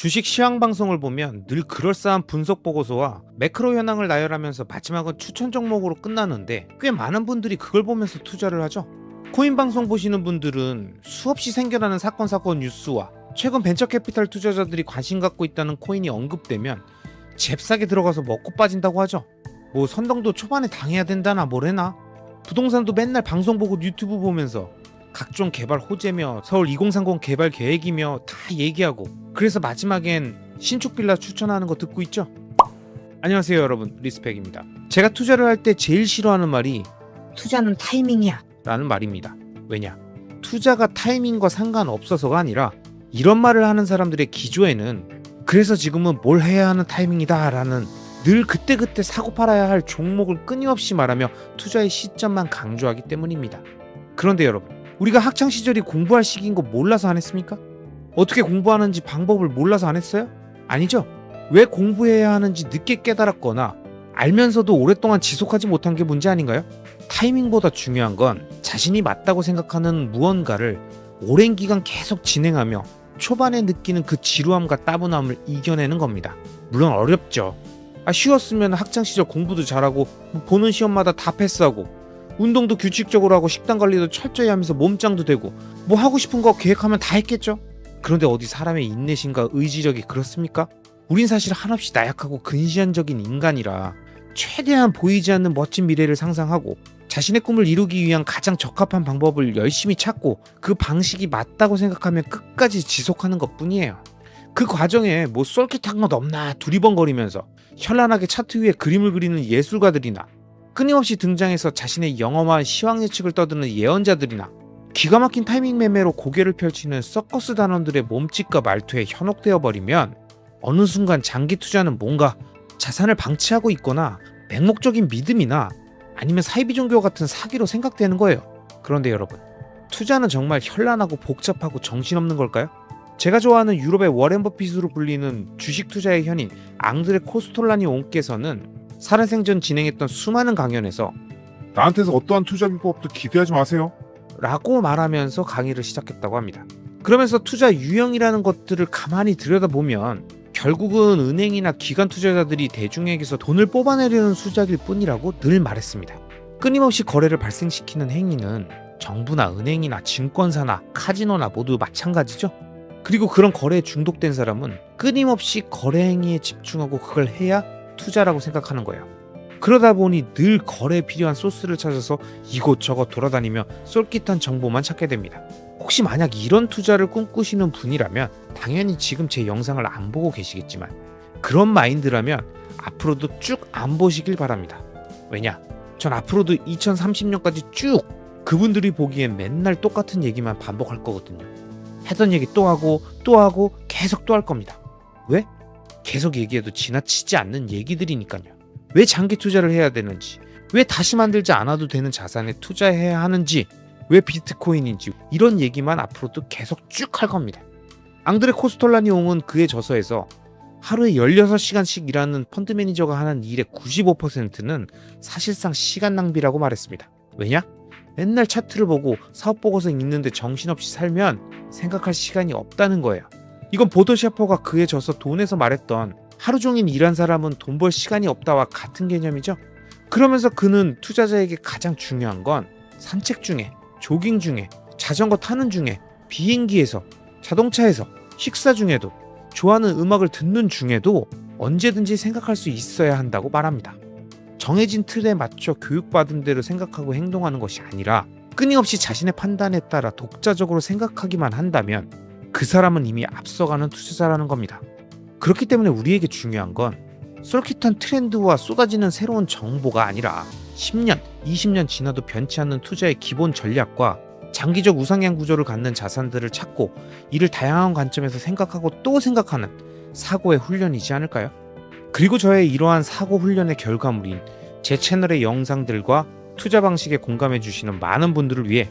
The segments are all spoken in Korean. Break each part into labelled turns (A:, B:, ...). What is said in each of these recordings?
A: 주식 시황 방송을 보면 늘 그럴싸한 분석 보고서와 매크로 현황을 나열하면서 마지막은 추천 종목으로 끝나는데 꽤 많은 분들이 그걸 보면서 투자를 하죠. 코인 방송 보시는 분들은 수없이 생겨나는 사건 뉴스와 최근 벤처캐피탈 투자자들이 관심 갖고 있다는 코인이 언급되면 잽싸게 들어가서 먹고 빠진다고 하죠. 뭐 선동도 초반에 당해야 된다나 뭐래나, 부동산도 맨날 방송 보고 유튜브 보면서 각종 개발 호재며 서울 2030 개발 계획이며 다 얘기하고, 그래서 마지막엔 신축 빌라 추천하는 거 듣고 있죠. 안녕하세요 여러분, 리스펙입니다. 제가 투자를 할 때 제일 싫어하는 말이 투자는 타이밍이야 라는 말입니다. 왜냐? 투자가 타이밍과 상관없어서가 아니라 이런 말을 하는 사람들의 기조에는 그래서 지금은 뭘 해야 하는 타이밍이다 라는, 늘 그때그때 사고 팔아야 할 종목을 끊임없이 말하며 투자의 시점만 강조하기 때문입니다. 그런데 여러분, 우리가 학창시절이 공부할 시기인 거 몰라서 안 했습니까? 어떻게 공부하는지 방법을 몰라서 안 했어요? 아니죠. 왜 공부해야 하는지 늦게 깨달았거나 알면서도 오랫동안 지속하지 못한 게 문제 아닌가요? 타이밍보다 중요한 건 자신이 맞다고 생각하는 무언가를 오랜 기간 계속 진행하며 초반에 느끼는 그 지루함과 따분함을 이겨내는 겁니다. 물론 어렵죠. 쉬웠으면 학창시절 공부도 잘하고 보는 시험마다 다 패스하고 운동도 규칙적으로 하고 식단 관리도 철저히 하면서 몸짱도 되고 뭐 하고 싶은 거 계획하면 다 했겠죠. 그런데 어디 사람의 인내심과 의지력이 그렇습니까? 우린 사실 한없이 나약하고 근시안적인 인간이라 최대한 보이지 않는 멋진 미래를 상상하고 자신의 꿈을 이루기 위한 가장 적합한 방법을 열심히 찾고 그 방식이 맞다고 생각하면 끝까지 지속하는 것뿐이에요. 그 과정에 뭐 쏠깃한 것 없나 두리번거리면서 현란하게 차트 위에 그림을 그리는 예술가들이나 끊임없이 등장해서 자신의 영험한 시황 예측을 떠드는 예언자들이나 기가 막힌 타이밍 매매로 고개를 펼치는 서커스 단원들의 몸짓과 말투에 현혹되어 버리면 어느 순간 장기 투자는 뭔가 자산을 방치하고 있거나 맹목적인 믿음이나 아니면 사이비 종교 같은 사기로 생각되는 거예요. 그런데 여러분, 투자는 정말 현란하고 복잡하고 정신없는 걸까요? 제가 좋아하는 유럽의 워렌 버핏으로 불리는 주식 투자의 현인 앙드레 코스톨라니 옹께서는 살아생전 진행했던 수많은 강연에서
B: 나한테서 어떠한 투자 비법도 기대하지 마세요.
A: 라고 말하면서 강의를 시작했다고 합니다. 그러면서 투자 유형이라는 것들을 가만히 들여다보면 결국은 은행이나 기관 투자자들이 대중에게서 돈을 뽑아내려는 수작일 뿐이라고 늘 말했습니다. 끊임없이 거래를 발생시키는 행위는 정부나 은행이나 증권사나 카지노나 모두 마찬가지죠. 그리고 그런 거래에 중독된 사람은 끊임없이 거래 행위에 집중하고 그걸 해야 투자라고 생각하는 거예요. 그러다 보니 늘 거래에 필요한 소스를 찾아서 이곳저곳 돌아다니며 쏠깃한 정보만 찾게 됩니다. 혹시 만약 이런 투자를 꿈꾸시는 분이라면 당연히 지금 제 영상을 안 보고 계시겠지만 그런 마인드라면 앞으로도 쭉 안 보시길 바랍니다. 왜냐? 전 앞으로도 2030년까지 쭉 그분들이 보기엔 맨날 똑같은 얘기만 반복할 거거든요. 하던 얘기 또 하고 계속 또 할 겁니다. 왜? 계속 얘기해도 지나치지 않는 얘기들이니까요. 왜 장기 투자를 해야 되는지, 왜 다시 만들지 않아도 되는 자산에 투자해야 하는지, 왜 비트코인인지, 이런 얘기만 앞으로도 계속 쭉 할 겁니다. 앙드레 코스톨라니 옹은 그의 저서에서 하루에 16시간씩 일하는 펀드 매니저가 하는 일의 95%는 사실상 시간 낭비라고 말했습니다. 왜냐? 맨날 차트를 보고 사업 보고서 읽는데 정신없이 살면 생각할 시간이 없다는 거예요. 이건 보도 샤퍼가 그의 저서 돈에서 말했던 하루 종일 일한 사람은 돈 벌 시간이 없다와 같은 개념이죠. 그러면서 그는 투자자에게 가장 중요한 건 산책 중에, 조깅 중에, 자전거 타는 중에, 비행기에서, 자동차에서, 식사 중에도, 좋아하는 음악을 듣는 중에도 언제든지 생각할 수 있어야 한다고 말합니다. 정해진 틀에 맞춰 교육받은 대로 생각하고 행동하는 것이 아니라 끊임없이 자신의 판단에 따라 독자적으로 생각하기만 한다면 그 사람은 이미 앞서가는 투자자라는 겁니다. 그렇기 때문에 우리에게 중요한 건 쏠깃한 트렌드와 쏟아지는 새로운 정보가 아니라 10년, 20년 지나도 변치 않는 투자의 기본 전략과 장기적 우상향 구조를 갖는 자산들을 찾고 이를 다양한 관점에서 생각하고 또 생각하는 사고의 훈련이지 않을까요? 그리고 저의 이러한 사고 훈련의 결과물인 제 채널의 영상들과 투자 방식에 공감해 주시는 많은 분들을 위해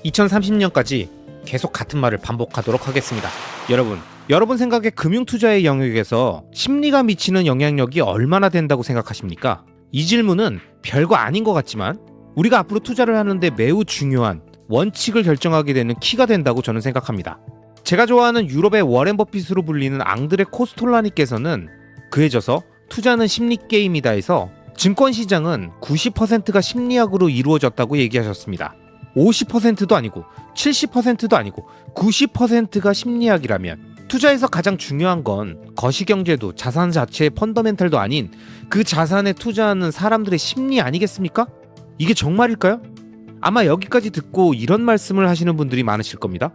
A: 2030년까지 계속 같은 말을 반복하도록 하겠습니다. 여러분 생각에 금융투자의 영역에서 심리가 미치는 영향력이 얼마나 된다고 생각하십니까? 이 질문은 별거 아닌 것 같지만 우리가 앞으로 투자를 하는데 매우 중요한 원칙을 결정하게 되는 키가 된다고 저는 생각합니다. 제가 좋아하는 유럽의 워렌 버핏으로 불리는 앙드레 코스톨라니께서는 그에 져서 투자는 심리게임이다 해서 증권시장은 90%가 심리학으로 이루어졌다고 얘기하셨습니다. 50%도 아니고 70%도 아니고 90%가 심리학이라면 투자에서 가장 중요한 건 거시경제도 자산 자체의 펀더멘탈도 아닌 그 자산에 투자하는 사람들의 심리 아니겠습니까? 이게 정말일까요? 아마 여기까지 듣고 이런 말씀을 하시는 분들이 많으실 겁니다.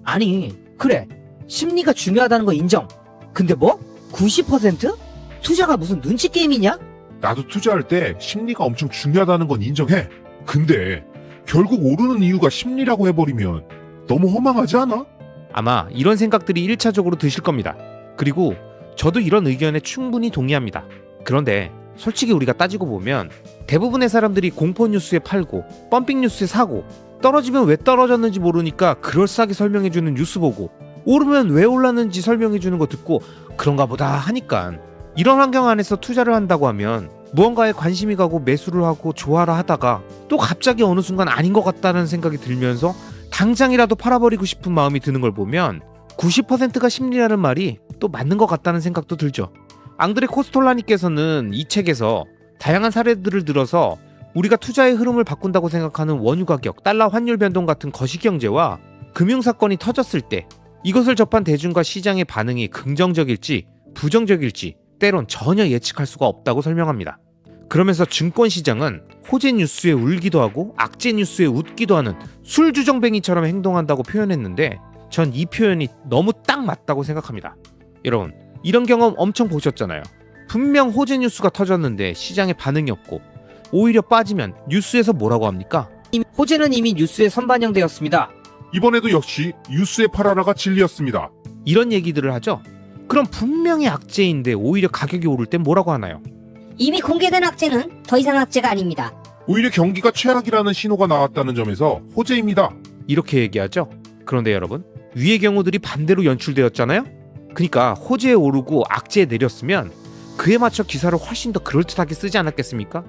C: 아니, 그래. 심리가 중요하다는 거 인정. 근데 뭐? 90%? 투자가 무슨 눈치 게임이냐?
B: 나도 투자할 때 심리가 엄청 중요하다는 건 인정해. 근데 결국 오르는 이유가 심리라고 해버리면 너무 허망하지 않아?
A: 아마 이런 생각들이 1차적으로 드실 겁니다. 그리고 저도 이런 의견에 충분히 동의합니다. 그런데 솔직히 우리가 따지고 보면 대부분의 사람들이 공포 뉴스에 팔고 펌핑 뉴스에 사고 떨어지면 왜 떨어졌는지 모르니까 그럴싸하게 설명해주는 뉴스 보고 오르면 왜 올랐는지 설명해주는 거 듣고 그런가 보다 하니까 이런 환경 안에서 투자를 한다고 하면 무언가에 관심이 가고 매수를 하고 좋아라 하다가 또 갑자기 어느 순간 아닌 것 같다는 생각이 들면서 당장이라도 팔아버리고 싶은 마음이 드는 걸 보면 90%가 심리라는 말이 또 맞는 것 같다는 생각도 들죠. 앙드레 코스톨라니께서는 이 책에서 다양한 사례들을 들어서 우리가 투자의 흐름을 바꾼다고 생각하는 원유 가격, 달러 환율 변동 같은 거시경제와 금융사건이 터졌을 때 이것을 접한 대중과 시장의 반응이 긍정적일지 부정적일지 때론 전혀 예측할 수가 없다고 설명합니다. 그러면서 증권시장은 호재 뉴스에 울기도 하고 악재 뉴스에 웃기도 하는 술주정뱅이처럼 행동한다고 표현했는데 전 이 표현이 너무 딱 맞다고 생각합니다. 여러분, 이런 경험 엄청 보셨잖아요. 분명 호재 뉴스가 터졌는데 시장에 반응이 없고 오히려 빠지면 뉴스에서 뭐라고 합니까?
C: 호재는 이미 뉴스에 선반영되었습니다.
B: 이번에도 역시 뉴스의 팔아라가 진리였습니다.
A: 이런 얘기들을 하죠. 그럼 분명히 악재인데 오히려 가격이 오를 땐 뭐라고 하나요?
D: 이미 공개된 악재는 더 이상 악재가 아닙니다.
B: 오히려 경기가 최악이라는 신호가 나왔다는 점에서 호재입니다.
A: 이렇게 얘기하죠. 그런데 여러분, 위의 경우들이 반대로 연출되었잖아요. 그러니까 호재에 오르고 악재에 내렸으면 그에 맞춰 기사를 훨씬 더 그럴듯하게 쓰지 않았겠습니까?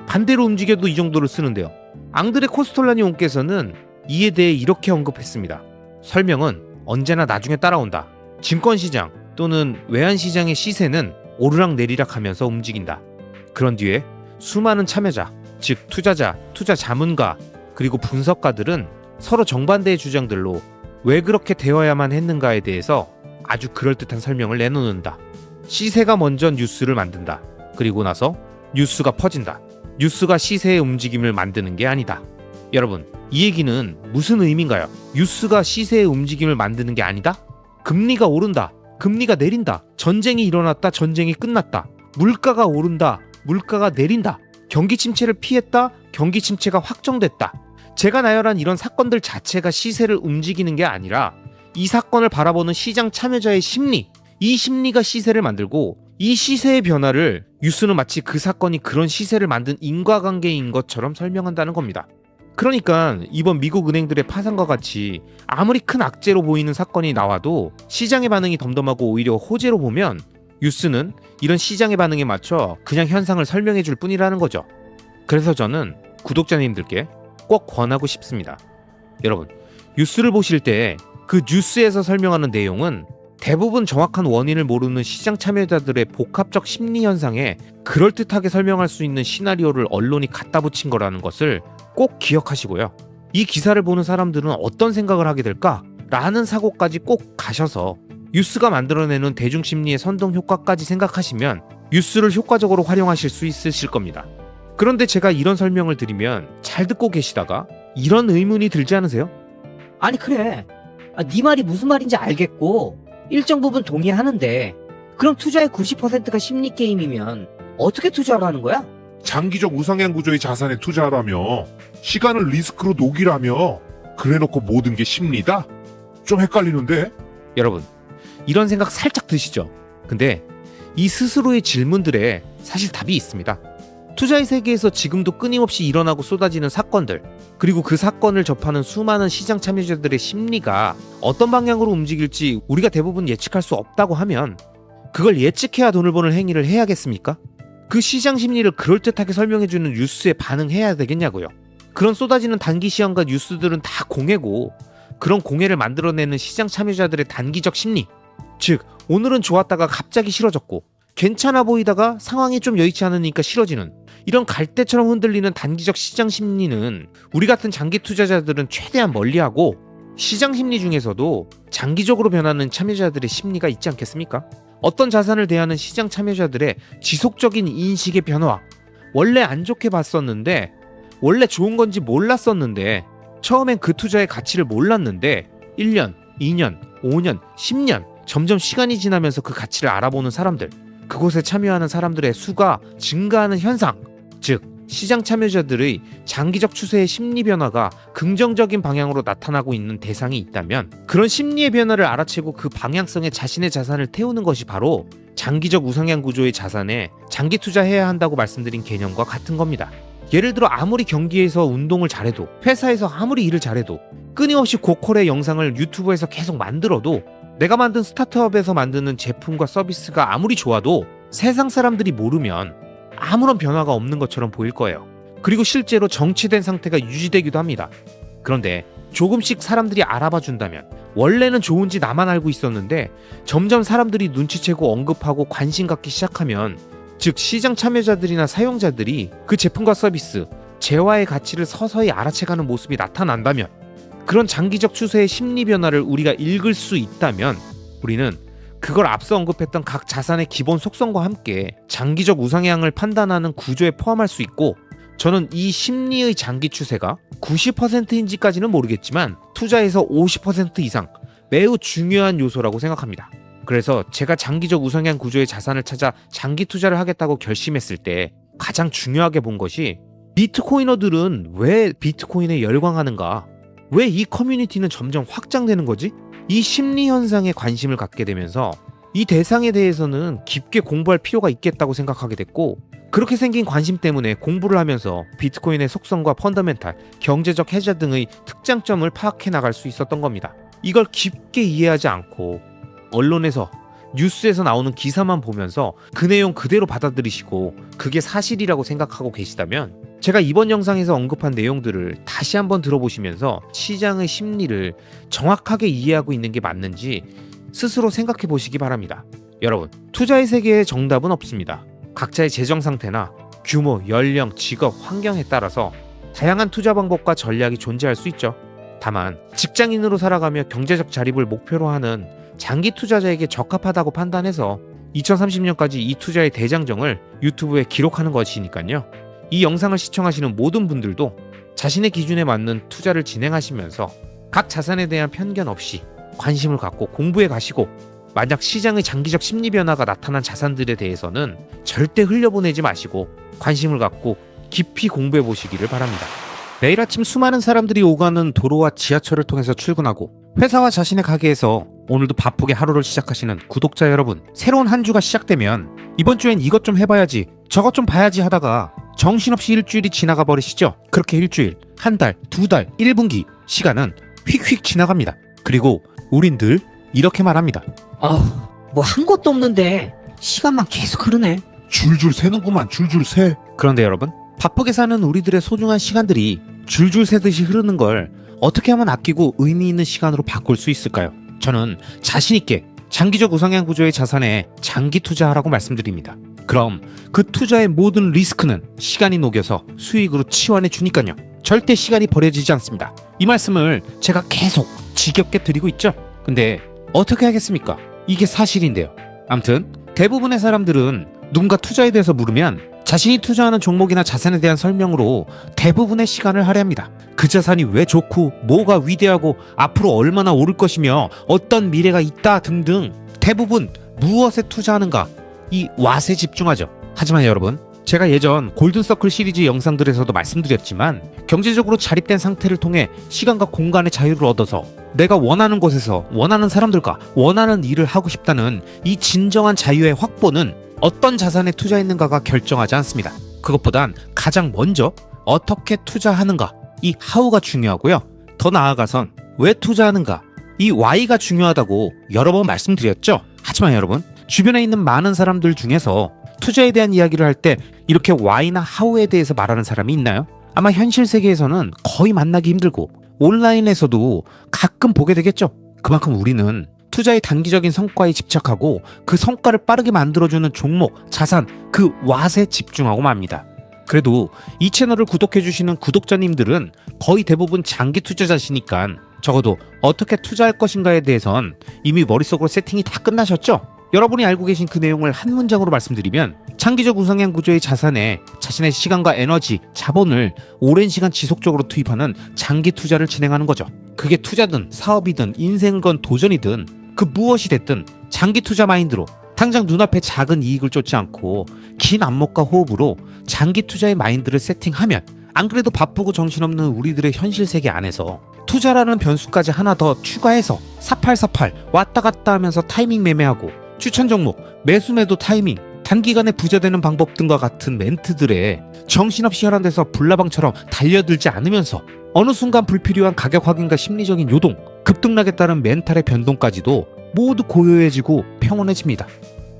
A: 반대로 움직여도 이 정도를 쓰는데요. 앙드레 코스톨라니 온께서는 이에 대해 이렇게 언급했습니다. 설명은 언제나 나중에 따라온다. 증권시장 또는 외환시장의 시세는 오르락 내리락 하면서 움직인다. 그런 뒤에 수많은 참여자, 즉 투자자, 투자 자문가, 그리고 분석가들은 서로 정반대의 주장들로 왜 그렇게 되어야만 했는가에 대해서 아주 그럴듯한 설명을 내놓는다. 시세가 먼저 뉴스를 만든다. 그리고 나서 뉴스가 퍼진다. 뉴스가 시세의 움직임을 만드는 게 아니다. 여러분, 이 얘기는 무슨 의미인가요? 뉴스가 시세의 움직임을 만드는 게 아니다? 금리가 오른다. 금리가 내린다. 전쟁이 일어났다. 전쟁이 끝났다. 물가가 오른다. 물가가 내린다. 경기 침체를 피했다. 경기 침체가 확정됐다. 제가 나열한 이런 사건들 자체가 시세를 움직이는 게 아니라 이 사건을 바라보는 시장 참여자의 심리, 이 심리가 시세를 만들고 이 시세의 변화를 뉴스는 마치 그 사건이 그런 시세를 만든 인과관계인 것처럼 설명한다는 겁니다. 그러니까 이번 미국 은행들의 파산과 같이 아무리 큰 악재로 보이는 사건이 나와도 시장의 반응이 덤덤하고 오히려 호재로 보면 뉴스는 이런 시장의 반응에 맞춰 그냥 현상을 설명해 줄 뿐이라는 거죠. 그래서 저는 구독자님들께 꼭 권하고 싶습니다. 여러분, 뉴스를 보실 때 그 뉴스에서 설명하는 내용은 대부분 정확한 원인을 모르는 시장 참여자들의 복합적 심리 현상에 그럴듯하게 설명할 수 있는 시나리오를 언론이 갖다 붙인 거라는 것을 꼭 기억하시고요. 이 기사를 보는 사람들은 어떤 생각을 하게 될까? 라는 사고까지 꼭 가셔서 뉴스가 만들어내는 대중심리의 선동 효과까지 생각하시면 뉴스를 효과적으로 활용하실 수 있으실 겁니다. 그런데 제가 이런 설명을 드리면 잘 듣고 계시다가 이런 의문이 들지 않으세요?
C: 아니, 그래. 네 말이 무슨 말인지 알겠고 일정 부분 동의하는데 그럼 투자의 90%가 심리 게임이면 어떻게 투자를 하는 거야?
B: 장기적 우상향 구조의 자산에 투자하라며 시간을 리스크로 녹이라며 그래놓고 모든 게 심리다? 좀 헷갈리는데?
A: 여러분, 이런 생각 살짝 드시죠? 근데 이 스스로의 질문들에 사실 답이 있습니다. 투자의 세계에서 지금도 끊임없이 일어나고 쏟아지는 사건들, 그리고 그 사건을 접하는 수많은 시장 참여자들의 심리가 어떤 방향으로 움직일지 우리가 대부분 예측할 수 없다고 하면 그걸 예측해야 돈을 버는 행위를 해야겠습니까? 그 시장 심리를 그럴듯하게 설명해주는 뉴스에 반응해야 되겠냐고요. 그런 쏟아지는 단기 시황과 뉴스들은 다 공해고 그런 공해를 만들어내는 시장 참여자들의 단기적 심리. 즉, 오늘은 좋았다가 갑자기 싫어졌고 괜찮아 보이다가 상황이 좀 여의치 않으니까 싫어지는 이런 갈대처럼 흔들리는 단기적 시장 심리는 우리 같은 장기 투자자들은 최대한 멀리하고, 시장 심리 중에서도 장기적으로 변하는 참여자들의 심리가 있지 않겠습니까? 어떤 자산을 대하는 시장 참여자들의 지속적인 인식의 변화. 원래 안 좋게 봤었는데, 원래 좋은 건지 몰랐었는데, 처음엔 그 투자의 가치를 몰랐는데 1년, 2년, 5년, 10년 점점 시간이 지나면서 그 가치를 알아보는 사람들, 그곳에 참여하는 사람들의 수가 증가하는 현상, 즉 시장 참여자들의 장기적 추세의 심리 변화가 긍정적인 방향으로 나타나고 있는 대상이 있다면, 그런 심리의 변화를 알아채고 그 방향성에 자신의 자산을 태우는 것이 바로 장기적 우상향 구조의 자산에 장기 투자해야 한다고 말씀드린 개념과 같은 겁니다. 예를 들어 아무리 경기에서 운동을 잘해도, 회사에서 아무리 일을 잘해도, 끊임없이 고퀄의 영상을 유튜브에서 계속 만들어도, 내가 만든 스타트업에서 만드는 제품과 서비스가 아무리 좋아도 세상 사람들이 모르면 아무런 변화가 없는 것처럼 보일 거예요. 그리고 실제로 정체된 상태가 유지되기도 합니다. 그런데 조금씩 사람들이 알아봐 준다면, 원래는 좋은지 나만 알고 있었는데 점점 사람들이 눈치채고 언급하고 관심 갖기 시작하면, 즉 시장 참여자들이나 사용자들이 그 제품과 서비스, 재화의 가치를 서서히 알아채가는 모습이 나타난다면, 그런 장기적 추세의 심리 변화를 우리가 읽을 수 있다면, 우리는 그걸 앞서 언급했던 각 자산의 기본 속성과 함께 장기적 우상향을 판단하는 구조에 포함할 수 있고, 저는 이 심리의 장기 추세가 90%인지까지는 모르겠지만 투자에서 50% 이상 매우 중요한 요소라고 생각합니다. 그래서 제가 장기적 우상향 구조의 자산을 찾아 장기 투자를 하겠다고 결심했을 때 가장 중요하게 본 것이, 비트코이너들은 왜 비트코인에 열광하는가? 왜 이 커뮤니티는 점점 확장되는 거지? 이 심리 현상에 관심을 갖게 되면서 이 대상에 대해서는 깊게 공부할 필요가 있겠다고 생각하게 됐고, 그렇게 생긴 관심 때문에 공부를 하면서 비트코인의 속성과 펀더멘탈, 경제적 해자 등의 특장점을 파악해 나갈 수 있었던 겁니다. 이걸 깊게 이해하지 않고 언론에서, 뉴스에서 나오는 기사만 보면서 그 내용 그대로 받아들이시고 그게 사실이라고 생각하고 계시다면, 제가 이번 영상에서 언급한 내용들을 다시 한번 들어보시면서 시장의 심리를 정확하게 이해하고 있는 게 맞는지 스스로 생각해 보시기 바랍니다. 여러분, 투자의 세계에 정답은 없습니다. 각자의 재정 상태나 규모, 연령, 직업, 환경에 따라서 다양한 투자 방법과 전략이 존재할 수 있죠. 다만 직장인으로 살아가며 경제적 자립을 목표로 하는 장기 투자자에게 적합하다고 판단해서 2030년까지 이 투자의 대장정을 유튜브에 기록하는 것이니까요. 이 영상을 시청하시는 모든 분들도 자신의 기준에 맞는 투자를 진행하시면서 각 자산에 대한 편견 없이 관심을 갖고 공부해 가시고, 만약 시장의 장기적 심리 변화가 나타난 자산들에 대해서는 절대 흘려보내지 마시고 관심을 갖고 깊이 공부해 보시기를 바랍니다. 매일 아침 수많은 사람들이 오가는 도로와 지하철을 통해서 출근하고 회사와 자신의 가게에서 오늘도 바쁘게 하루를 시작하시는 구독자 여러분, 새로운 한 주가 시작되면 이번 주엔 이것 좀 해봐야지, 저것 좀 봐야지 하다가 정신없이 일주일이 지나가 버리시죠? 그렇게 일주일, 한 달, 두 달, 1분기 시간은 휙휙 지나갑니다. 그리고 우린 늘 이렇게 말합니다.
C: 뭐 한 것도 없는데 시간만 계속 흐르네.
B: 줄줄 새는구만, 줄줄 새.
A: 그런데 여러분, 바쁘게 사는 우리들의 소중한 시간들이 줄줄 새듯이 흐르는 걸 어떻게 하면 아끼고 의미 있는 시간으로 바꿀 수 있을까요? 저는 자신 있게 장기적 우상향 구조의 자산에 장기 투자하라고 말씀드립니다. 그럼 그 투자의 모든 리스크는 시간이 녹여서 수익으로 치환해 주니까요. 절대 시간이 버려지지 않습니다. 이 말씀을 제가 계속 지겹게 드리고 있죠. 근데 어떻게 하겠습니까? 이게 사실인데요. 아무튼 대부분의 사람들은 누군가 투자에 대해서 물으면 자신이 투자하는 종목이나 자산에 대한 설명으로 대부분의 시간을 할애합니다. 그 자산이 왜 좋고 뭐가 위대하고 앞으로 얼마나 오를 것이며 어떤 미래가 있다 등등, 대부분 무엇에 투자하는가, 이 왓에 집중하죠. 하지만 여러분, 제가 예전 골든서클 시리즈 영상들에서도 말씀드렸지만, 경제적으로 자립된 상태를 통해 시간과 공간의 자유를 얻어서 내가 원하는 곳에서 원하는 사람들과 원하는 일을 하고 싶다는 이 진정한 자유의 확보는 어떤 자산에 투자했는가가 결정하지 않습니다. 그것보단 가장 먼저 어떻게 투자하는가, 이 하우가 중요하고요. 더 나아가선 왜 투자하는가, 이 why가 중요하다고 여러 번 말씀드렸죠. 하지만 여러분, 주변에 있는 많은 사람들 중에서 투자에 대한 이야기를 할 때 이렇게 why나 how에 대해서 말하는 사람이 있나요? 아마 현실 세계에서는 거의 만나기 힘들고, 온라인에서도 가끔 보게 되겠죠. 그만큼 우리는 투자의 단기적인 성과에 집착하고 그 성과를 빠르게 만들어주는 종목, 자산, 그 왓에 집중하고 맙니다. 그래도 이 채널을 구독해주시는 구독자님들은 거의 대부분 장기 투자자시니까 적어도 어떻게 투자할 것인가에 대해선 이미 머릿속으로 세팅이 다 끝나셨죠? 여러분이 알고 계신 그 내용을 한 문장으로 말씀드리면 장기적 우상향 구조의 자산에 자신의 시간과 에너지, 자본을 오랜 시간 지속적으로 투입하는 장기 투자를 진행하는 거죠. 그게 투자든 사업이든 인생을 건 도전이든 그 무엇이 됐든 장기 투자 마인드로 당장 눈앞에 작은 이익을 쫓지 않고 긴 안목과 호흡으로 장기 투자의 마인드를 세팅하면 안 그래도 바쁘고 정신없는 우리들의 현실 세계 안에서 투자라는 변수까지 하나 더 추가해서 4848 왔다 갔다 하면서 타이밍 매매하고 추천 종목, 매수 매도 타이밍, 단기간에 부자 되는 방법 등과 같은 멘트들에 정신없이 혈안돼서 불나방처럼 달려들지 않으면서 어느 순간 불필요한 가격 확인과 심리적인 요동, 급등락에 따른 멘탈의 변동까지도 모두 고요해지고 평온해집니다.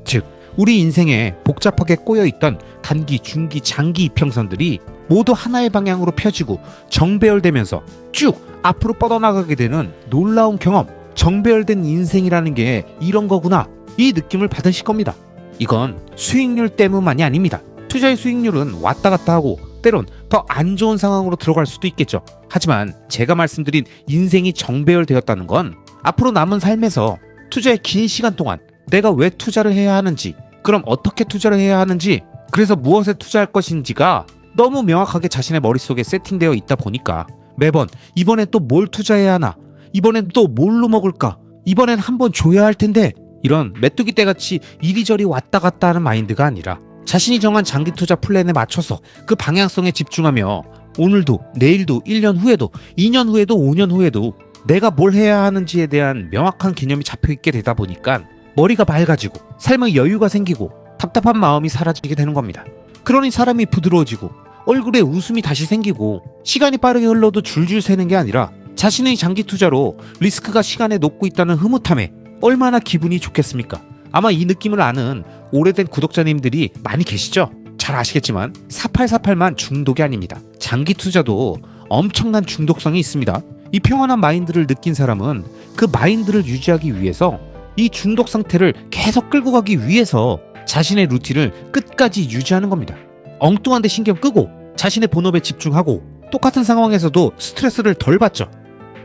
A: 즉, 우리 인생에 복잡하게 꼬여있던 단기, 중기, 장기 이평선들이 모두 하나의 방향으로 펴지고 정배열되면서 쭉 앞으로 뻗어나가게 되는 놀라운 경험, 정배열된 인생이라는 게 이런 거구나, 이 느낌을 받으실 겁니다. 이건 수익률 때문만이 아닙니다. 투자의 수익률은 왔다 갔다 하고 때론 더 안 좋은 상황으로 들어갈 수도 있겠죠. 하지만 제가 말씀드린 인생이 정배열되었다는 건 앞으로 남은 삶에서 투자의 긴 시간 동안 내가 왜 투자를 해야 하는지, 그럼 어떻게 투자를 해야 하는지, 그래서 무엇에 투자할 것인지가 너무 명확하게 자신의 머릿속에 세팅되어 있다 보니까 매번 이번엔 또 뭘 투자해야 하나, 이번엔 또 뭘로 먹을까, 이번엔 한번 줘야 할 텐데, 이런 메뚜기 떼같이 이리저리 왔다 갔다 하는 마인드가 아니라 자신이 정한 장기 투자 플랜에 맞춰서 그 방향성에 집중하며 오늘도, 내일도, 1년 후에도, 2년 후에도, 5년 후에도 내가 뭘 해야 하는지에 대한 명확한 개념이 잡혀있게 되다 보니까 머리가 맑아지고 삶의 여유가 생기고 답답한 마음이 사라지게 되는 겁니다. 그러니 사람이 부드러워지고 얼굴에 웃음이 다시 생기고 시간이 빠르게 흘러도 줄줄 새는 게 아니라 자신의 장기 투자로 리스크가 시간에 녹고 있다는 흐뭇함에 얼마나 기분이 좋겠습니까? 아마 이 느낌을 아는 오래된 구독자님들이 많이 계시죠? 잘 아시겠지만 4848만 중독이 아닙니다. 장기 투자도 엄청난 중독성이 있습니다. 이 평온한 마인드를 느낀 사람은 그 마인드를 유지하기 위해서 이 중독 상태를 계속 끌고 가기 위해서 자신의 루틴을 끝까지 유지하는 겁니다. 엉뚱한 데 신경 끄고 자신의 본업에 집중하고 똑같은 상황에서도 스트레스를 덜 받죠.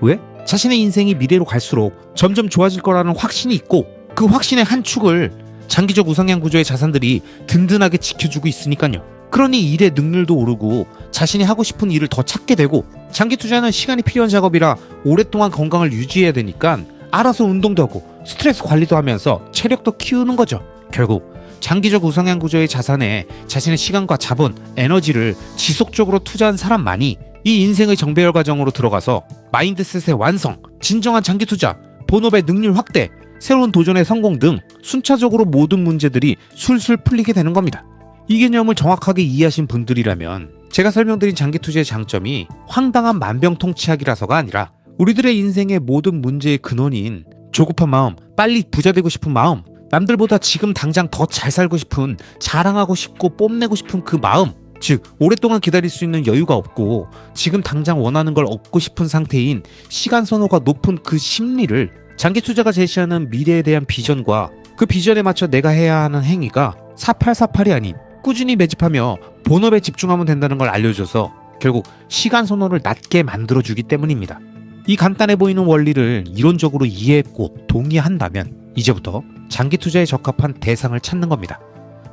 A: 왜? 자신의 인생이 미래로 갈수록 점점 좋아질 거라는 확신이 있고 그 확신의 한 축을 장기적 우상향 구조의 자산들이 든든하게 지켜주고 있으니까요. 그러니 일의 능률도 오르고 자신이 하고 싶은 일을 더 찾게 되고 장기 투자는 시간이 필요한 작업이라 오랫동안 건강을 유지해야 되니까 알아서 운동도 하고 스트레스 관리도 하면서 체력도 키우는 거죠. 결국 장기적 우상향 구조의 자산에 자신의 시간과 자본, 에너지를 지속적으로 투자한 사람만이 이 인생의 정배열 과정으로 들어가서 마인드셋의 완성, 진정한 장기 투자, 본업의 능률 확대, 새로운 도전의 성공 등 순차적으로 모든 문제들이 술술 풀리게 되는 겁니다. 이 개념을 정확하게 이해하신 분들이라면 제가 설명드린 장기 투자의 장점이 황당한 만병통치약이라서가 아니라 우리들의 인생의 모든 문제의 근원인 조급한 마음, 빨리 부자 되고 싶은 마음, 남들보다 지금 당장 더 잘 살고 싶은, 자랑하고 싶고 뽐내고 싶은 그 마음, 즉 오랫동안 기다릴 수 있는 여유가 없고 지금 당장 원하는 걸 얻고 싶은 상태인 시간 선호가 높은 그 심리를 장기 투자가 제시하는 미래에 대한 비전과 그 비전에 맞춰 내가 해야 하는 행위가 4848이 아닌 꾸준히 매집하며 본업에 집중하면 된다는 걸 알려줘서 결국 시간 선호를 낮게 만들어주기 때문입니다. 이 간단해 보이는 원리를 이론적으로 이해했고 동의한다면 이제부터 장기 투자에 적합한 대상을 찾는 겁니다.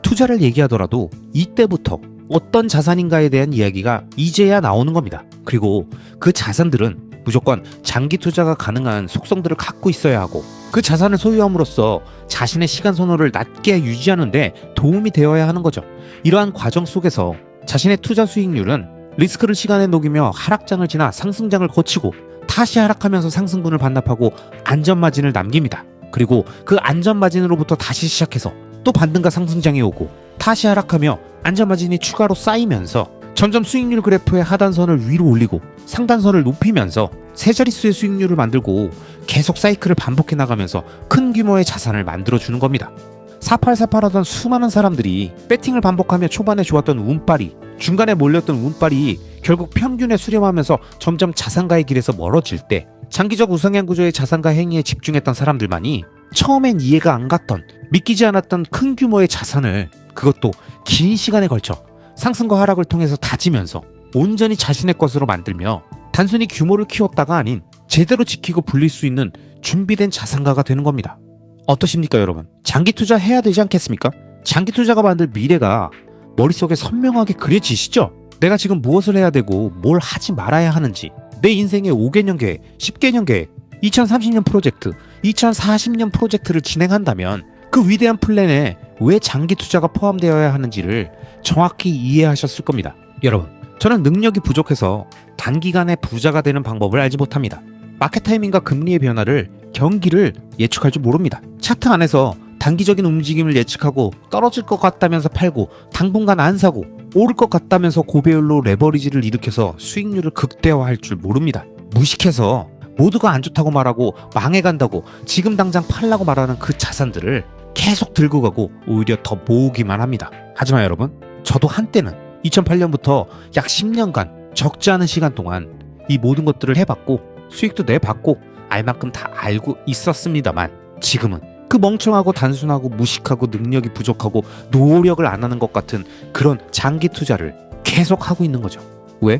A: 투자를 얘기하더라도 이때부터 어떤 자산인가에 대한 이야기가 이제야 나오는 겁니다. 그리고 그 자산들은 무조건 장기 투자가 가능한 속성들을 갖고 있어야 하고 그 자산을 소유함으로써 자신의 시간 선호를 낮게 유지하는데 도움이 되어야 하는 거죠. 이러한 과정 속에서 자신의 투자 수익률은 리스크를 시간에 녹이며 하락장을 지나 상승장을 거치고 다시 하락하면서 상승분을 반납하고 안전마진을 남깁니다. 그리고 그 안전마진으로부터 다시 시작해서 또 반등과 상승장이 오고 다시 하락하며 안전마진이 추가로 쌓이면서 점점 수익률 그래프의 하단선을 위로 올리고 상단선을 높이면서 세 자릿수의 수익률을 만들고 계속 사이클을 반복해 나가면서 큰 규모의 자산을 만들어주는 겁니다. 4848 하던 수많은 사람들이 배팅을 반복하며 초반에 좋았던 운빨이, 중간에 몰렸던 운빨이 결국 평균에 수렴하면서 점점 자산가의 길에서 멀어질 때 장기적 우상향 구조의 자산가 행위에 집중했던 사람들만이 처음엔 이해가 안 갔던, 믿기지 않았던 큰 규모의 자산을, 그것도 긴 시간에 걸쳐 상승과 하락을 통해서 다지면서 온전히 자신의 것으로 만들며 단순히 규모를 키웠다가 아닌 제대로 지키고 불릴 수 있는 준비된 자산가가 되는 겁니다. 어떠십니까 여러분? 장기 투자 해야 되지 않겠습니까? 장기 투자가 만들 미래가 머릿속에 선명하게 그려지시죠? 내가 지금 무엇을 해야 되고 뭘 하지 말아야 하는지, 내 인생의 5개년 계획, 10개년 계획, 2030년 프로젝트, 2040년 프로젝트를 진행한다면 그 위대한 플랜에 왜 장기 투자가 포함되어야 하는지를 정확히 이해하셨을 겁니다. 여러분, 저는 능력이 부족해서 단기간에 부자가 되는 방법을 알지 못합니다. 마켓 타이밍과 금리의 변화를, 경기를 예측할 줄 모릅니다. 차트 안에서 단기적인 움직임을 예측하고 떨어질 것 같다면서 팔고 당분간 안 사고 오를 것 같다면서 고배율로 레버리지를 일으켜서 수익률을 극대화할 줄 모릅니다. 무식해서 모두가 안 좋다고 말하고 망해간다고 지금 당장 팔라고 말하는 그 자산들을 계속 들고 가고 오히려 더 모으기만 합니다. 하지만 여러분, 저도 한때는 2008년부터 약 10년간 적지 않은 시간 동안 이 모든 것들을 해봤고 수익도 내봤고 알만큼 다 알고 있었습니다만, 지금은 그 멍청하고 단순하고 무식하고 능력이 부족하고 노력을 안 하는 것 같은 그런 장기 투자를 계속 하고 있는 거죠. 왜?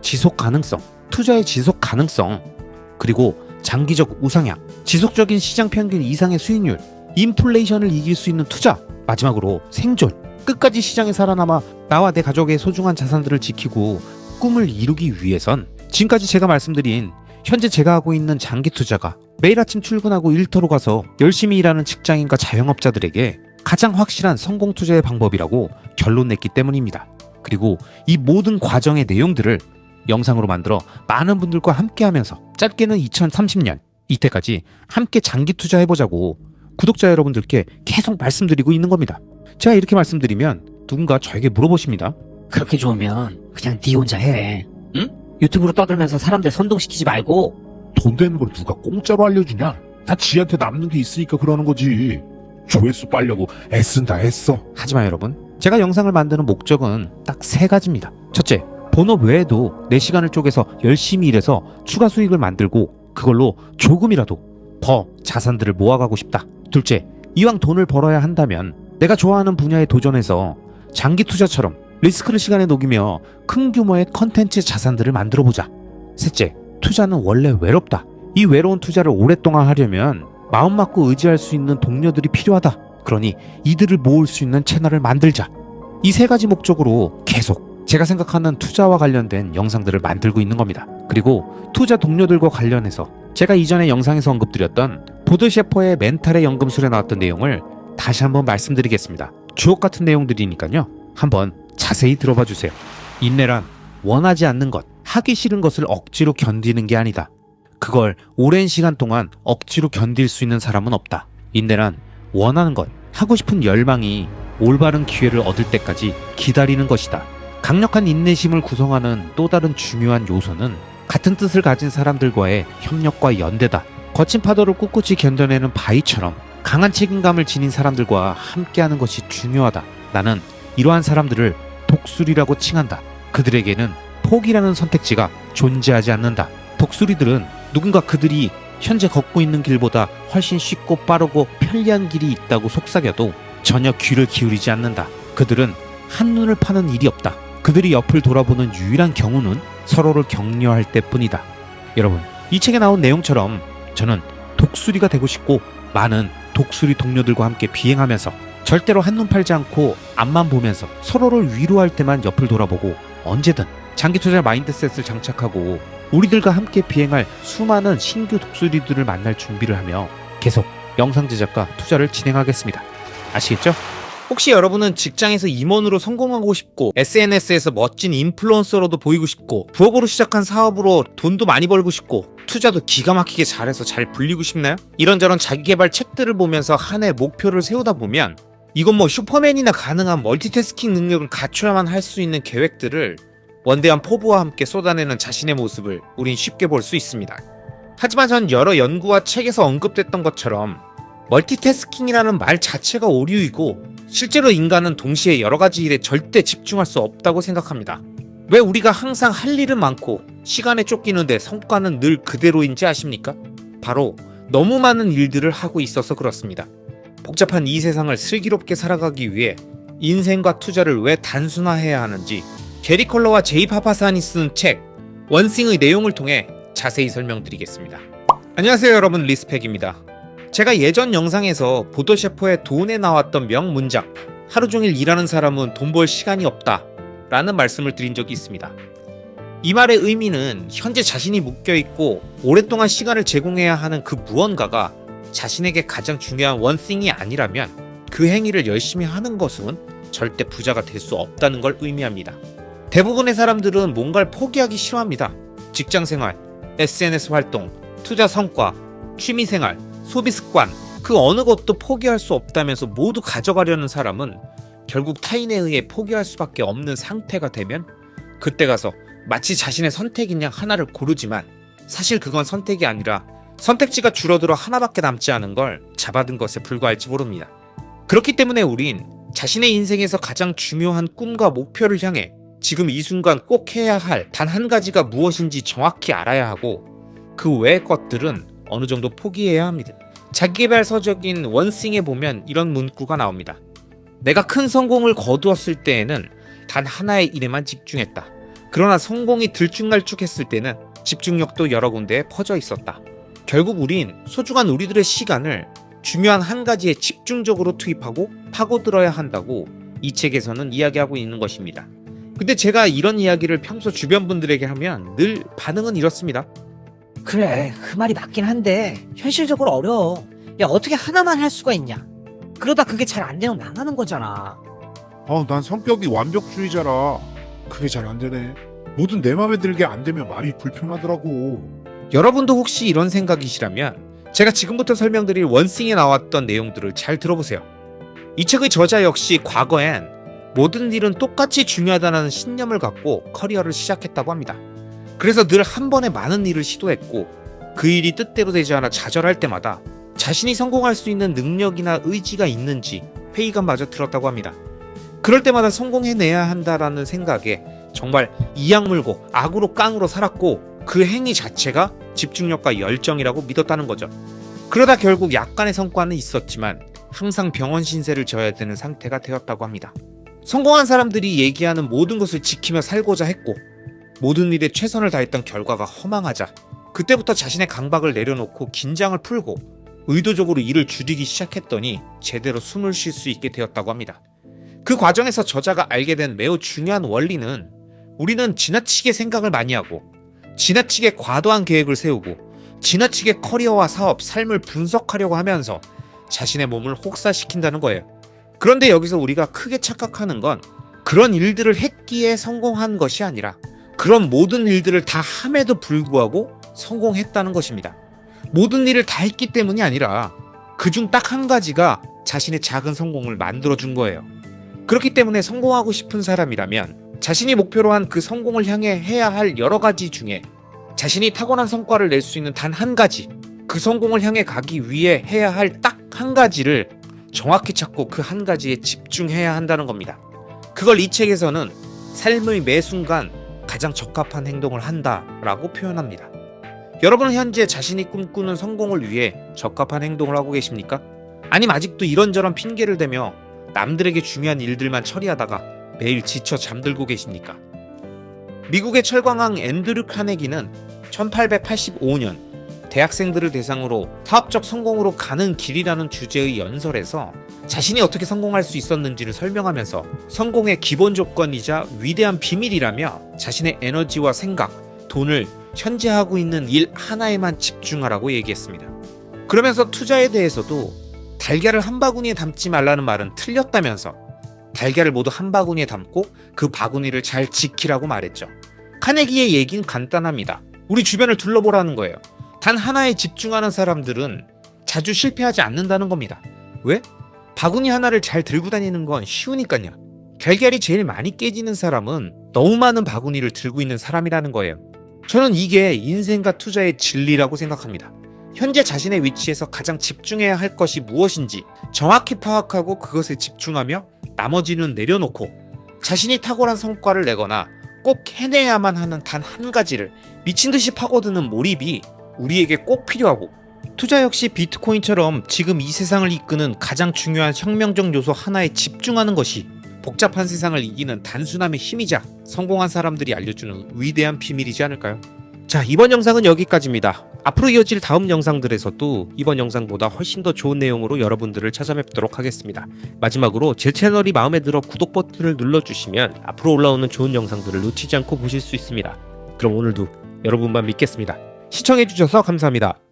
A: 지속 가능성, 투자의 지속 가능성, 그리고 장기적 우상향, 지속적인 시장 평균 이상의 수익률, 인플레이션을 이길 수 있는 투자, 마지막으로 생존, 끝까지 시장에 살아남아 나와 내 가족의 소중한 자산들을 지키고 꿈을 이루기 위해선 지금까지 제가 말씀드린 현재 제가 하고 있는 장기 투자가 매일 아침 출근하고 일터로 가서 열심히 일하는 직장인과 자영업자들에게 가장 확실한 성공 투자의 방법이라고 결론 냈기 때문입니다. 그리고 이 모든 과정의 내용들을 영상으로 만들어 많은 분들과 함께 하면서 짧게는 2030년 이때까지 함께 장기 투자해보자고 구독자 여러분들께 계속 말씀드리고 있는 겁니다. 제가 이렇게 말씀드리면 누군가 저에게 물어보십니다.
C: 그렇게 좋으면 그냥 네 혼자 해. 응? 유튜브로 떠들면서 사람들 선동시키지 말고.
B: 돈 되는 걸 누가 공짜로 알려주냐? 다 지한테 남는 게 있으니까 그러는 거지. 조회수 빨려고 애쓴다 했어.
A: 하지만 여러분, 제가 영상을 만드는 목적은 딱 3가지입니다. 첫째, 본업 외에도 내 시간을 쪼개서 열심히 일해서 추가 수익을 만들고 그걸로 조금이라도 더 자산들을 모아가고 싶다. 둘째, 이왕 돈을 벌어야 한다면 내가 좋아하는 분야에 도전해서 장기 투자처럼 리스크를 시간에 녹이며 큰 규모의 컨텐츠 자산들을 만들어보자. 셋째, 투자는 원래 외롭다. 이 외로운 투자를 오랫동안 하려면 마음 맞고 의지할 수 있는 동료들이 필요하다. 그러니 이들을 모을 수 있는 채널을 만들자. 이 3가지 목적으로 계속 제가 생각하는 투자와 관련된 영상들을 만들고 있는 겁니다. 그리고 투자 동료들과 관련해서 제가 이전에 영상에서 언급드렸던 보드 셰퍼의 멘탈의 연금술에 나왔던 내용을 다시 한번 말씀드리겠습니다. 주옥 같은 내용들이니까요. 한번 자세히 들어봐 주세요. 인내란 원하지 않는 것, 하기 싫은 것을 억지로 견디는 게 아니다. 그걸 오랜 시간 동안 억지로 견딜 수 있는 사람은 없다. 인내란 원하는 것, 하고 싶은 열망이 올바른 기회를 얻을 때까지 기다리는 것이다. 강력한 인내심을 구성하는 또 다른 중요한 요소는 같은 뜻을 가진 사람들과의 협력과 연대다. 거친 파도를 꿋꿋이 견뎌내는 바위처럼 강한 책임감을 지닌 사람들과 함께하는 것이 중요하다. 나는 이러한 사람들을 독수리라고 칭한다. 그들에게는 포기라는 선택지가 존재하지 않는다. 독수리들은 누군가 그들이 현재 걷고 있는 길보다 훨씬 쉽고 빠르고 편리한 길이 있다고 속삭여도 전혀 귀를 기울이지 않는다. 그들은 한눈을 파는 일이 없다. 그들이 옆을 돌아보는 유일한 경우는 서로를 격려할 때뿐이다. 여러분, 이 책에 나온 내용처럼 저는 독수리가 되고 싶고 많은 독수리 동료들과 함께 비행하면서 절대로 한눈 팔지 않고 앞만 보면서 서로를 위로할 때만 옆을 돌아보고 언제든 장기 투자 마인드셋을 장착하고 우리들과 함께 비행할 수많은 신규 독수리들을 만날 준비를 하며 계속 영상 제작과 투자를 진행하겠습니다. 아시겠죠? 혹시 여러분은 직장에서 임원으로 성공하고 싶고 SNS에서 멋진 인플루언서로도 보이고 싶고 부업으로 시작한 사업으로 돈도 많이 벌고 싶고 투자도 기가 막히게 잘해서 잘 불리고 싶나요? 이런저런 자기개발 책들을 보면서 한 해 목표를 세우다 보면 이건 뭐 슈퍼맨이나 가능한 멀티태스킹 능력을 갖춰야만 할 수 있는 계획들을 원대한 포부와 함께 쏟아내는 자신의 모습을 우린 쉽게 볼 수 있습니다. 하지만 전 여러 연구와 책에서 언급됐던 것처럼 멀티태스킹이라는 말 자체가 오류이고 실제로 인간은 동시에 여러 가지 일에 절대 집중할 수 없다고 생각합니다. 왜 우리가 항상 할 일은 많고 시간에 쫓기는데 성과는 늘 그대로인지 아십니까? 바로 너무 많은 일들을 하고 있어서 그렇습니다. 복잡한 이 세상을 슬기롭게 살아가기 위해 인생과 투자를 왜 단순화해야 하는지 게리 컬러와 제이 파파산이 쓴 책 원싱의 내용을 통해 자세히 설명드리겠습니다. 안녕하세요 여러분, 리스펙입니다. 제가 예전 영상에서 보도 셰퍼의 돈에 나왔던 명문장 하루 종일 일하는 사람은 돈 벌 시간이 없다 라는 말씀을 드린 적이 있습니다. 이 말의 의미는 현재 자신이 묶여있고 오랫동안 시간을 제공해야 하는 그 무언가가 자신에게 가장 중요한 원싱이 아니라면 그 행위를 열심히 하는 것은 절대 부자가 될 수 없다는 걸 의미합니다. 대부분의 사람들은 뭔가를 포기하기 싫어합니다. 직장생활, SNS 활동, 투자 성과, 취미생활, 소비 습관, 그 어느 것도 포기할 수 없다면서 모두 가져가려는 사람은 결국 타인에 의해 포기할 수밖에 없는 상태가 되면 그때 가서 마치 자신의 선택인 양 하나를 고르지만 사실 그건 선택이 아니라 선택지가 줄어들어 하나밖에 남지 않은 걸 잡아든 것에 불과할지 모릅니다. 그렇기 때문에 우린 자신의 인생에서 가장 중요한 꿈과 목표를 향해 지금 이 순간 꼭 해야 할 단 한 가지가 무엇인지 정확히 알아야 하고 그 외의 것들은 어느 정도 포기해야 합니다. 자기계발 서적인 원싱에 보면 이런 문구가 나옵니다. 내가 큰 성공을 거두었을 때에는 단 하나의 일에만 집중했다. 그러나 성공이 들쭉날쭉했을 때는 집중력도 여러 군데에 퍼져 있었다. 결국 우린 소중한 우리들의 시간을 중요한 한 가지에 집중적으로 투입하고 파고들어야 한다고 이 책에서는 이야기하고 있는 것입니다. 근데 제가 이런 이야기를 평소 주변 분들에게 하면 늘 반응은 이렇습니다.
C: 그래, 그 말이 맞긴 한데 현실적으로 어려워. 야, 어떻게 하나만 할 수가 있냐? 그러다 그게 잘 안 되면 망하는 거잖아.
B: 난 성격이 완벽주의자라 그게 잘 안 되네. 뭐든 내 맘에 들게 안 되면 말이 불편하더라고.
A: 여러분도 혹시 이런 생각이시라면 제가 지금부터 설명드릴 원싱에 나왔던 내용들을 잘 들어보세요. 이 책의 저자 역시 과거엔 모든 일은 똑같이 중요하다는 신념을 갖고 커리어를 시작했다고 합니다. 그래서 늘 한 번에 많은 일을 시도했고 그 일이 뜻대로 되지 않아 좌절할 때마다 자신이 성공할 수 있는 능력이나 의지가 있는지 회의감마저 들었다고 합니다. 그럴 때마다 성공해내야 한다라는 생각에 정말 이악 물고 악으로 깡으로 살았고 그 행위 자체가 집중력과 열정이라고 믿었다는 거죠. 그러다 결국 약간의 성과는 있었지만 항상 병원 신세를 져야 되는 상태가 되었다고 합니다. 성공한 사람들이 얘기하는 모든 것을 지키며 살고자 했고 모든 일에 최선을 다했던 결과가 허망하자 그때부터 자신의 강박을 내려놓고 긴장을 풀고 의도적으로 일을 줄이기 시작했더니 제대로 숨을 쉴 수 있게 되었다고 합니다. 그 과정에서 저자가 알게 된 매우 중요한 원리는 우리는 지나치게 생각을 많이 하고 지나치게 과도한 계획을 세우고 지나치게 커리어와 사업, 삶을 분석하려고 하면서 자신의 몸을 혹사시킨다는 거예요. 그런데 여기서 우리가 크게 착각하는 건 그런 일들을 했기에 성공한 것이 아니라 그런 모든 일들을 다 함에도 불구하고 성공했다는 것입니다. 모든 일을 다 했기 때문이 아니라 그중 딱 한 가지가 자신의 작은 성공을 만들어준 거예요. 그렇기 때문에 성공하고 싶은 사람이라면 자신이 목표로 한 그 성공을 향해 해야 할 여러 가지 중에 자신이 타고난 성과를 낼 수 있는 단 한 가지, 그 성공을 향해 가기 위해 해야 할 딱 한 가지를 정확히 찾고 그 한 가지에 집중해야 한다는 겁니다. 그걸 이 책에서는 삶의 매 순간 가장 적합한 행동을 한다라고 표현합니다. 여러분은 현재 자신이 꿈꾸는 성공을 위해 적합한 행동을 하고 계십니까? 아니면 아직도 이런저런 핑계를 대며 남들에게 중요한 일들만 처리하다가 매일 지쳐 잠들고 계십니까? 미국의 철광왕 앤드류 카네기는 1885년 대학생들을 대상으로 사업적 성공으로 가는 길이라는 주제의 연설에서 자신이 어떻게 성공할 수 있었는지를 설명하면서 성공의 기본 조건이자 위대한 비밀이라며 자신의 에너지와 생각, 돈을 현재 하고 있는 일 하나에만 집중하라고 얘기했습니다. 그러면서 투자에 대해서도 달걀을 한 바구니에 담지 말라는 말은 틀렸다면서 달걀을 모두 한 바구니에 담고 그 바구니를 잘 지키라고 말했죠. 카네기의 얘기는 간단합니다. 우리 주변을 둘러보라는 거예요. 단 하나에 집중하는 사람들은 자주 실패하지 않는다는 겁니다. 왜? 바구니 하나를 잘 들고 다니는 건 쉬우니까요. 달걀이 제일 많이 깨지는 사람은 너무 많은 바구니를 들고 있는 사람이라는 거예요. 저는 이게 인생과 투자의 진리라고 생각합니다. 현재 자신의 위치에서 가장 집중해야 할 것이 무엇인지 정확히 파악하고 그것에 집중하며 나머지는 내려놓고 자신이 탁월한 성과를 내거나 꼭 해내야만 하는 단 한 가지를 미친 듯이 파고드는 몰입이 우리에게 꼭 필요하고, 투자 역시 비트코인처럼 지금 이 세상을 이끄는 가장 중요한 혁명적 요소 하나에 집중하는 것이 복잡한 세상을 이기는 단순함의 힘이자 성공한 사람들이 알려주는 위대한 비밀이지 않을까요? 자, 이번 영상은 여기까지입니다. 앞으로 이어질 다음 영상들에서도 이번 영상보다 훨씬 더 좋은 내용으로 여러분들을 찾아뵙도록 하겠습니다. 마지막으로 제 채널이 마음에 들어 구독 버튼을 눌러주시면 앞으로 올라오는 좋은 영상들을 놓치지 않고 보실 수 있습니다. 그럼 오늘도 여러분만 믿겠습니다. 시청해주셔서 감사합니다.